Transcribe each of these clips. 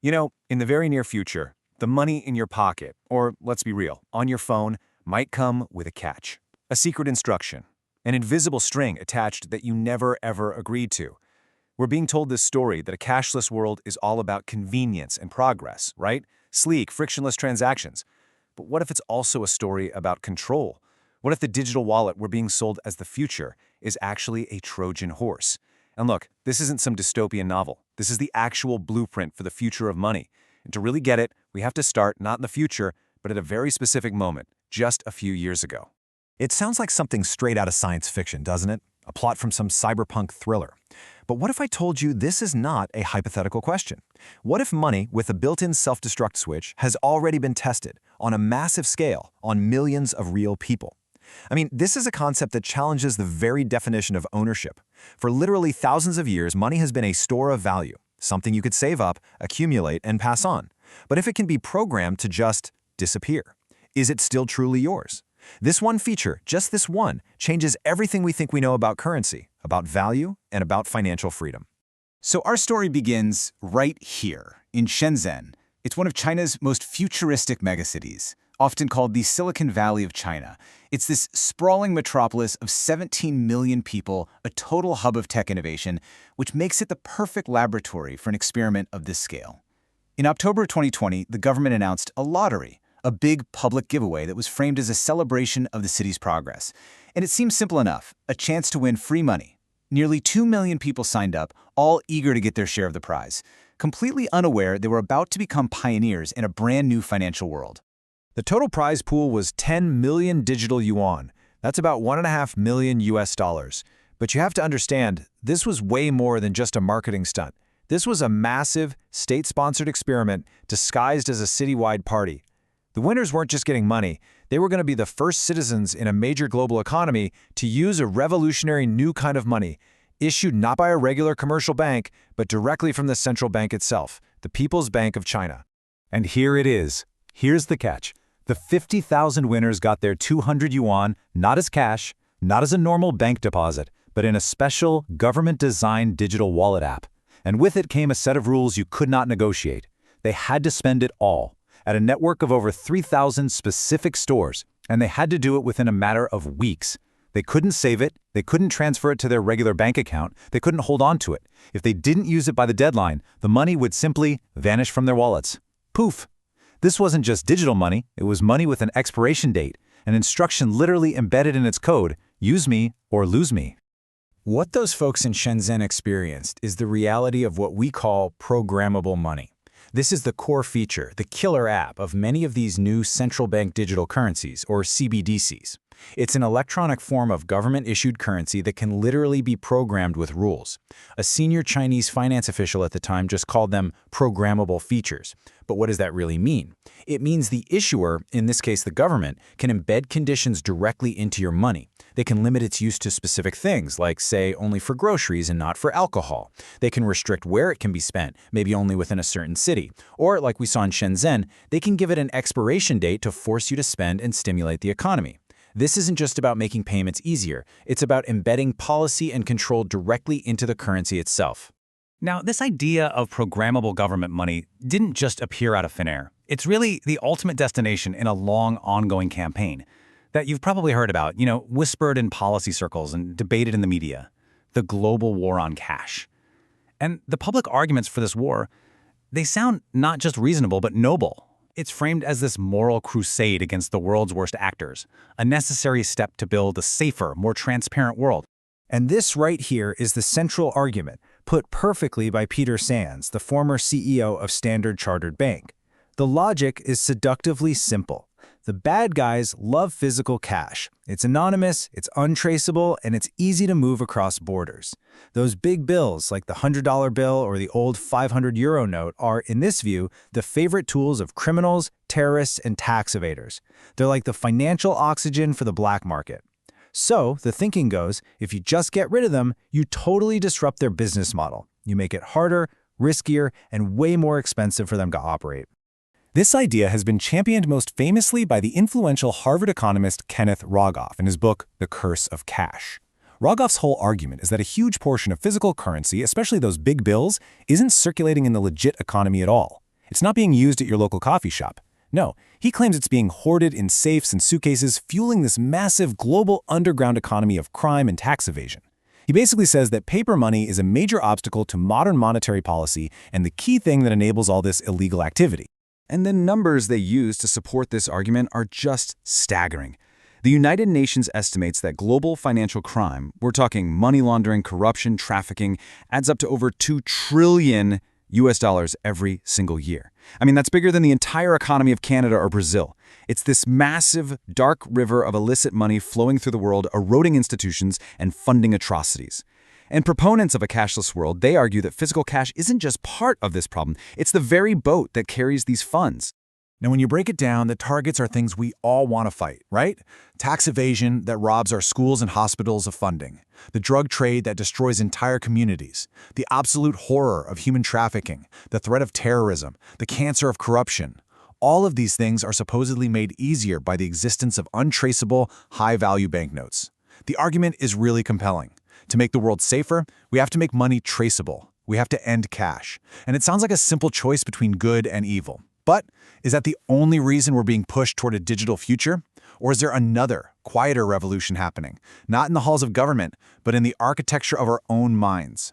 In the very near future, the money in your pocket, or let's be real, on your phone, might come with a catch. A secret instruction. An invisible string attached that you never ever agreed to. We're being told this story that a cashless world is all about convenience and progress, right? Sleek, frictionless transactions. But what if it's also a story about control? What if the digital wallet we're being sold as the future is actually a Trojan horse? And look, this isn't some dystopian novel. This is the actual blueprint for the future of money. And to really get it, we have to start not in the future, but at a very specific moment, just a few years ago. It sounds like something straight out of science fiction, doesn't it? A plot from some cyberpunk thriller. But what if I told you this is not a hypothetical question? What if money with a built-in self-destruct switch has already been tested on a massive scale on millions of real people? I mean, this is a concept that challenges the very definition of ownership. For literally thousands of years, money has been a store of value, something you could save up, accumulate, and pass on. But if it can be programmed to just disappear, is it still truly yours? This one feature, just this one, changes everything we think we know about currency, about value, and about financial freedom. So our story begins right here, in Shenzhen. It's one of China's most futuristic megacities, often called the Silicon Valley of China. It's this sprawling metropolis of 17 million people, a total hub of tech innovation, which makes it the perfect laboratory for an experiment of this scale. In October 2020, the government announced a lottery, a big public giveaway that was framed as a celebration of the city's progress. And it seems simple enough, a chance to win free money. Nearly 2 million people signed up, all eager to get their share of the prize, completely unaware they were about to become pioneers in a brand new financial world. The total prize pool was 10 million digital yuan. That's about $1.5 million US dollars. But you have to understand, this was way more than just a marketing stunt. This was a massive, state-sponsored experiment disguised as a citywide party. The winners weren't just getting money, they were going to be the first citizens in a major global economy to use a revolutionary new kind of money, issued not by a regular commercial bank, but directly from the central bank itself, the People's Bank of China. And here it is. Here's the catch. The 50,000 winners got their 200 yuan, not as cash, not as a normal bank deposit, but in a special, government-designed digital wallet app. And with it came a set of rules you could not negotiate. They had to spend it all, at a network of over 3,000 specific stores, and they had to do it within a matter of weeks. They couldn't save it, they couldn't transfer it to their regular bank account, they couldn't hold on to it. If they didn't use it by the deadline, the money would simply vanish from their wallets. Poof! This wasn't just digital money, it was money with an expiration date, an instruction literally embedded in its code, use me or lose me. What those folks in Shenzhen experienced is the reality of what we call programmable money. This is the core feature, the killer app of many of these new central bank digital currencies, or CBDCs. It's an electronic form of government-issued currency that can literally be programmed with rules. A senior Chinese finance official at the time just called them programmable features. But what does that really mean? It means the issuer, in this case the government, can embed conditions directly into your money. They can limit its use to specific things, like, say, only for groceries and not for alcohol. They can restrict where it can be spent, maybe only within a certain city. Or, like we saw in Shenzhen, they can give it an expiration date to force you to spend and stimulate the economy. This isn't just about making payments easier. It's about embedding policy and control directly into the currency itself. Now, this idea of programmable government money didn't just appear out of thin air. It's really the ultimate destination in a long, ongoing campaign that you've probably heard about, whispered in policy circles and debated in the media, the global war on cash. And the public arguments for this war, they sound not just reasonable, but noble. It's framed as this moral crusade against the world's worst actors, a necessary step to build a safer, more transparent world. And this right here is the central argument, put perfectly by Peter Sands, the former CEO of Standard Chartered Bank. The logic is seductively simple. The bad guys love physical cash. It's anonymous, it's untraceable, and it's easy to move across borders. Those big bills, like the $100 bill or the old 500 euro note, are, in this view, the favorite tools of criminals, terrorists, and tax evaders. They're like the financial oxygen for the black market. So, the thinking goes, if you just get rid of them, you totally disrupt their business model. You make it harder, riskier, and way more expensive for them to operate. This idea has been championed most famously by the influential Harvard economist Kenneth Rogoff in his book, The Curse of Cash. Rogoff's whole argument is that a huge portion of physical currency, especially those big bills, isn't circulating in the legit economy at all. It's not being used at your local coffee shop. No, he claims it's being hoarded in safes and suitcases, fueling this massive global underground economy of crime and tax evasion. He basically says that paper money is a major obstacle to modern monetary policy and the key thing that enables all this illegal activity. And the numbers they use to support this argument are just staggering. The United Nations estimates that global financial crime, we're talking money laundering, corruption, trafficking, adds up to over $2 trillion every single year. I mean, that's bigger than the entire economy of Canada or Brazil. It's this massive, dark river of illicit money flowing through the world, eroding institutions and funding atrocities. And proponents of a cashless world, they argue that physical cash isn't just part of this problem, it's the very boat that carries these funds. Now, when you break it down, the targets are things we all want to fight, right? Tax evasion that robs our schools and hospitals of funding, the drug trade that destroys entire communities, the absolute horror of human trafficking, the threat of terrorism, the cancer of corruption. All of these things are supposedly made easier by the existence of untraceable, high-value banknotes. The argument is really compelling. To make the world safer, we have to make money traceable. We have to end cash. And it sounds like a simple choice between good and evil. But is that the only reason we're being pushed toward a digital future? Or is there another, quieter revolution happening? Not in the halls of government, but in the architecture of our own minds.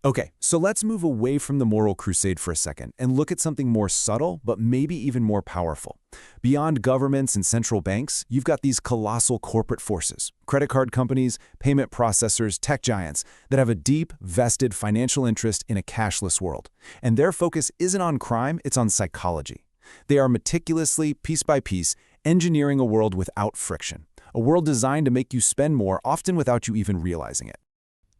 Okay, so let's move away from the moral crusade for a second and look at something more subtle, but maybe even more powerful. Beyond governments and central banks, you've got these colossal corporate forces, credit card companies, payment processors, tech giants that have a deep, vested financial interest in a cashless world. And their focus isn't on crime, it's on psychology. They are meticulously, piece by piece, engineering a world without friction, a world designed to make you spend more, often without you even realizing it.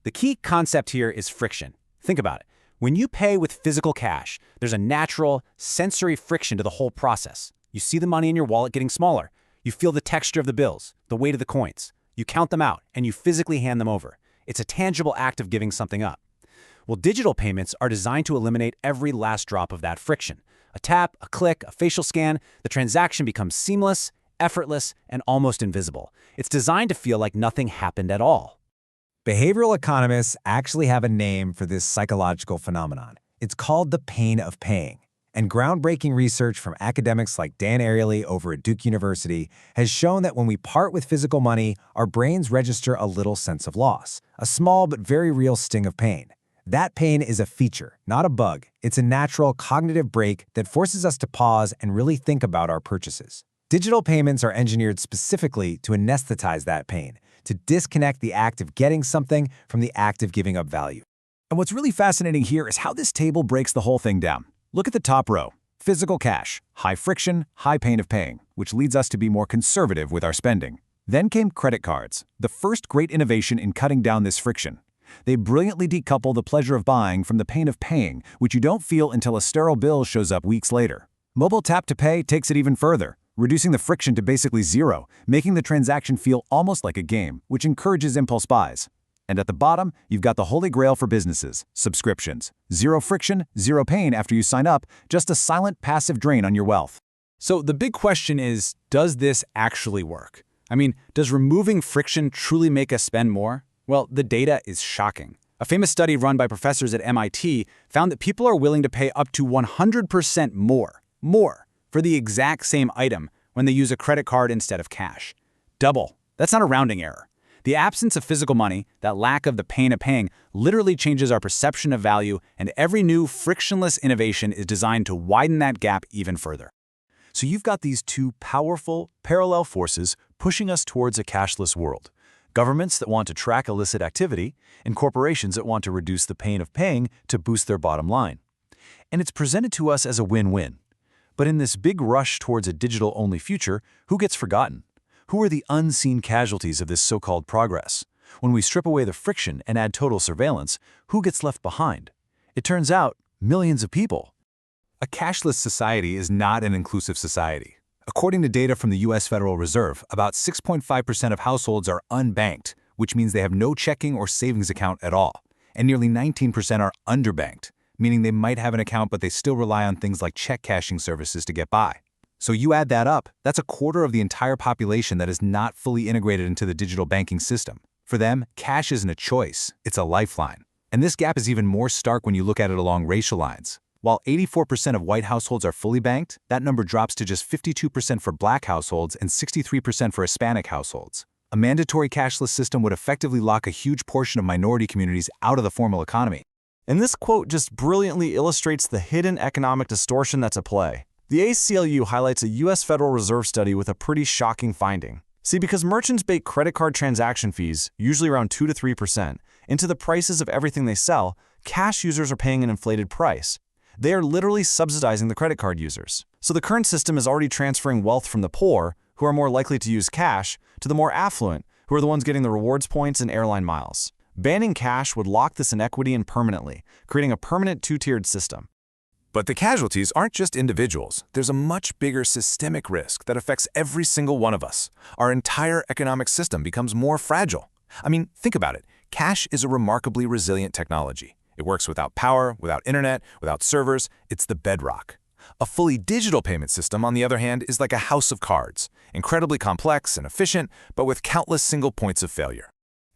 The key concept here is friction. Think about it. When you pay with physical cash, there's a natural, sensory friction to the whole process. You see the money in your wallet getting smaller. You feel the texture of the bills, the weight of the coins. You count them out, and you physically hand them over. It's a tangible act of giving something up. Well, digital payments are designed to eliminate every last drop of that friction. A tap, a click, a facial scan, the transaction becomes seamless, effortless, and almost invisible. It's designed to feel like nothing happened at all. Behavioral economists actually have a name for this psychological phenomenon. It's called the pain of paying. And groundbreaking research from academics like Dan Ariely over at Duke University has shown that when we part with physical money, our brains register a little sense of loss, a small but very real sting of pain. That pain is a feature, not a bug. It's a natural cognitive break that forces us to pause and really think about our purchases. Digital payments are engineered specifically to anesthetize that pain, to disconnect the act of getting something from the act of giving up value. And what's really fascinating here is how this table breaks the whole thing down. Look at the top row. Physical cash, high friction, high pain of paying, which leads us to be more conservative with our spending. Then came credit cards, the first great innovation in cutting down this friction. They brilliantly decouple the pleasure of buying from the pain of paying, which you don't feel until a sterile bill shows up weeks later. Mobile Tap to Pay takes it even further, reducing the friction to basically zero, making the transaction feel almost like a game, which encourages impulse buys. And at the bottom, you've got the holy grail for businesses, subscriptions. Zero friction, zero pain after you sign up, just a silent passive drain on your wealth. So the big question is, does this actually work? I mean, does removing friction truly make us spend more? Well, the data is shocking. A famous study run by professors at MIT found that people are willing to pay up to 100% more, for the exact same item when they use a credit card instead of cash. Double. That's not a rounding error. The absence of physical money, that lack of the pain of paying, literally changes our perception of value, and every new frictionless innovation is designed to widen that gap even further. So you've got these two powerful, parallel forces pushing us towards a cashless world. Governments that want to track illicit activity, and corporations that want to reduce the pain of paying to boost their bottom line. And it's presented to us as a win-win. But in this big rush towards a digital-only future, who gets forgotten? Who are the unseen casualties of this so-called progress? When we strip away the friction and add total surveillance, who gets left behind? It turns out, millions of people. A cashless society is not an inclusive society. According to data from the U.S. Federal Reserve, about 6.5% of households are unbanked, which means they have no checking or savings account at all. And nearly 19% are underbanked, meaning they might have an account but they still rely on things like check cashing services to get by. So you add that up, that's a quarter of the entire population that is not fully integrated into the digital banking system. For them, cash isn't a choice, it's a lifeline. And this gap is even more stark when you look at it along racial lines. While 84% of white households are fully banked, that number drops to just 52% for black households and 63% for Hispanic households. A mandatory cashless system would effectively lock a huge portion of minority communities out of the formal economy. And this quote just brilliantly illustrates the hidden economic distortion that's at play. The ACLU highlights a U.S. Federal Reserve study with a pretty shocking finding. See, because merchants bake credit card transaction fees, usually around 2 to 3%, into the prices of everything they sell, cash users are paying an inflated price. They are literally subsidizing the credit card users. So the current system is already transferring wealth from the poor, who are more likely to use cash, to the more affluent, who are the ones getting the rewards points and airline miles. Banning cash would lock this inequity in permanently, creating a permanent two-tiered system. But the casualties aren't just individuals. There's a much bigger systemic risk that affects every single one of us. Our entire economic system becomes more fragile. I mean, think about it. Cash is a remarkably resilient technology. It works without power, without internet, without servers. It's the bedrock. A fully digital payment system, on the other hand, is like a house of cards, incredibly complex and efficient, but with countless single points of failure.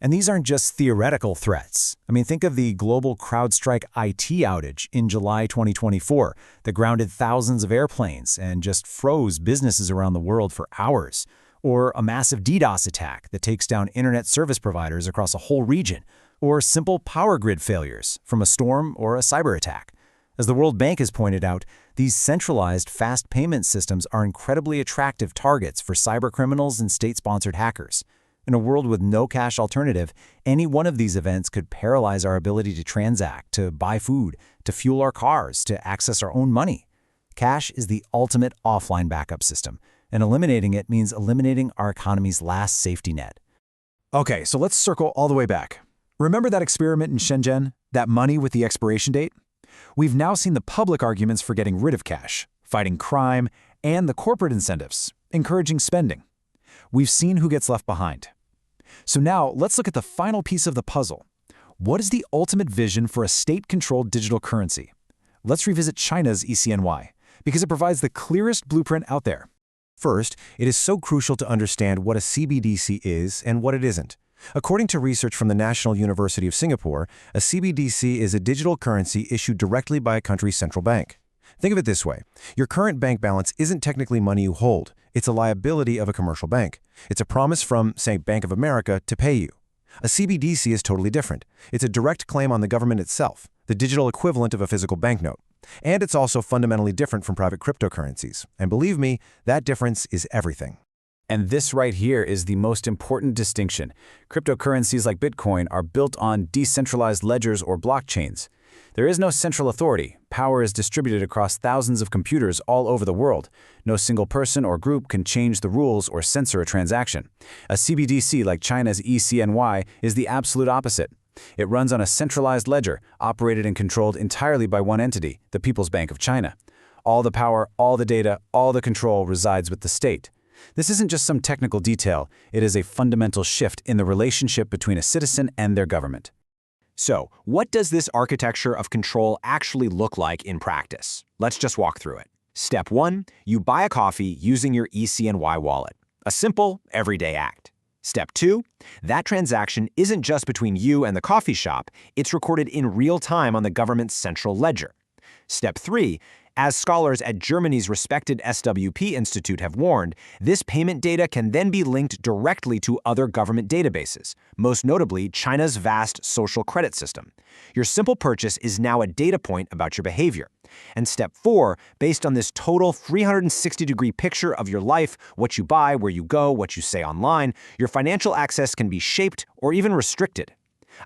And these aren't just theoretical threats. I mean, think of the global CrowdStrike IT outage in July 2024 that grounded thousands of airplanes and just froze businesses around the world for hours. Or a massive DDoS attack that takes down internet service providers across a whole region. Or simple power grid failures from a storm or a cyber attack. As the World Bank has pointed out, these centralized fast payment systems are incredibly attractive targets for cybercriminals and state-sponsored hackers. In a world with no cash alternative, any one of these events could paralyze our ability to transact, to buy food, to fuel our cars, to access our own money. Cash is the ultimate offline backup system, and eliminating it means eliminating our economy's last safety net. Okay, so let's circle all the way back. Remember that experiment in Shenzhen? That money with the expiration date? We've now seen the public arguments for getting rid of cash, fighting crime, and the corporate incentives, encouraging spending. We've seen who gets left behind. So now let's look at the final piece of the puzzle. What is the ultimate vision for a state-controlled digital currency? Let's revisit China's ECNY, because it provides the clearest blueprint out there. First, it is so crucial to understand what a CBDC is and what it isn't. According to research from the National University of Singapore, a CBDC is a digital currency issued directly by a country's central bank. Think of it this way. Your current bank balance isn't technically money you hold. It's a liability of a commercial bank. It's a promise from, say, Bank of America to pay you. A CBDC is totally different. It's a direct claim on the government itself, the digital equivalent of a physical banknote. And it's also fundamentally different from private cryptocurrencies. And believe me, that difference is everything. And this right here is the most important distinction. Cryptocurrencies like Bitcoin are built on decentralized ledgers or blockchains. There is no central authority. Power is distributed across thousands of computers all over the world. No single person or group can change the rules or censor a transaction. A CBDC like China's ECNY is the absolute opposite. It runs on a centralized ledger, operated and controlled entirely by one entity, the People's Bank of China. All the power, all the data, all the control resides with the state. This isn't just some technical detail, it is a fundamental shift in the relationship between a citizen and their government. So, what does this architecture of control actually look like in practice? Let's just walk through it. Step 1, you buy a coffee using your ECNY wallet. A simple, everyday act. Step 2, that transaction isn't just between you and the coffee shop, it's recorded in real time on the government's central ledger. Step 3, as scholars at Germany's respected SWP Institute have warned, this payment data can then be linked directly to other government databases, most notably China's vast social credit system. Your simple purchase is now a data point about your behavior. And step 4, based on this total 360-degree picture of your life, what you buy, where you go, what you say online, your financial access can be shaped or even restricted.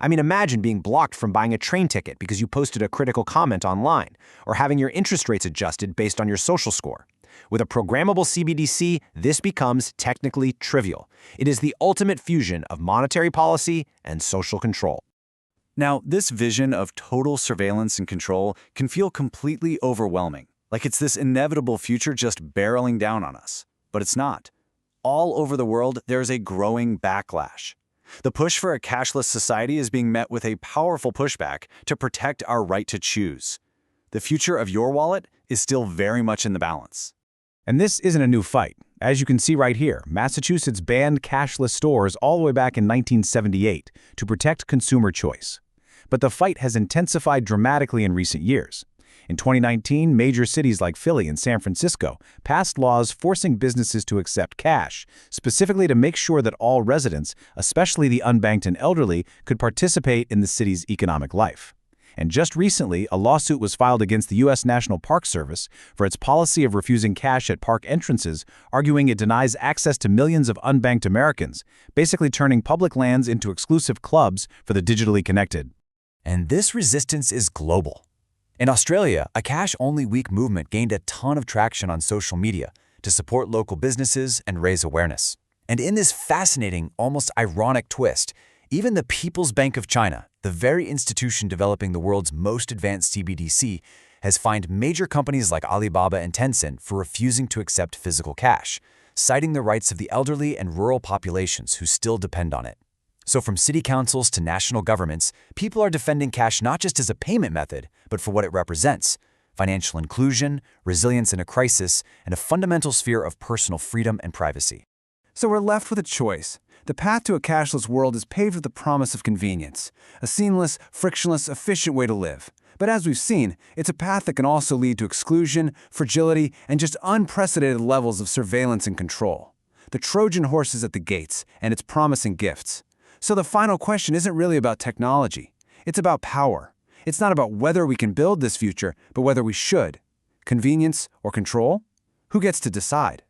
I mean, imagine being blocked from buying a train ticket because you posted a critical comment online, or having your interest rates adjusted based on your social score. With a programmable CBDC, this becomes technically trivial. It is the ultimate fusion of monetary policy and social control. Now, this vision of total surveillance and control can feel completely overwhelming, like it's this inevitable future just barreling down on us. But it's not. All over the world, there is a growing backlash. The push for a cashless society is being met with a powerful pushback to protect our right to choose. The future of your wallet is still very much in the balance. And this isn't a new fight. As you can see right here, Massachusetts banned cashless stores all the way back in 1978 to protect consumer choice. But the fight has intensified dramatically in recent years. In 2019, major cities like Philly and San Francisco passed laws forcing businesses to accept cash, specifically to make sure that all residents, especially the unbanked and elderly, could participate in the city's economic life. And just recently, a lawsuit was filed against the U.S. National Park Service for its policy of refusing cash at park entrances, arguing it denies access to millions of unbanked Americans, basically turning public lands into exclusive clubs for the digitally connected. And this resistance is global. In Australia, a cash-only week movement gained a ton of traction on social media to support local businesses and raise awareness. And in this fascinating, almost ironic twist, even the People's Bank of China, the very institution developing the world's most advanced CBDC, has fined major companies like Alibaba and Tencent for refusing to accept physical cash, citing the rights of the elderly and rural populations who still depend on it. So from city councils to national governments, people are defending cash not just as a payment method, but for what it represents: financial inclusion, resilience in a crisis, and a fundamental sphere of personal freedom and privacy. So we're left with a choice. The path to a cashless world is paved with the promise of convenience, a seamless, frictionless, efficient way to live. But as we've seen, it's a path that can also lead to exclusion, fragility, and just unprecedented levels of surveillance and control. The Trojan horse is at the gates, and it's promising gifts. So the final question isn't really about technology. It's about power. It's not about whether we can build this future, but whether we should. Convenience or control? Who gets to decide?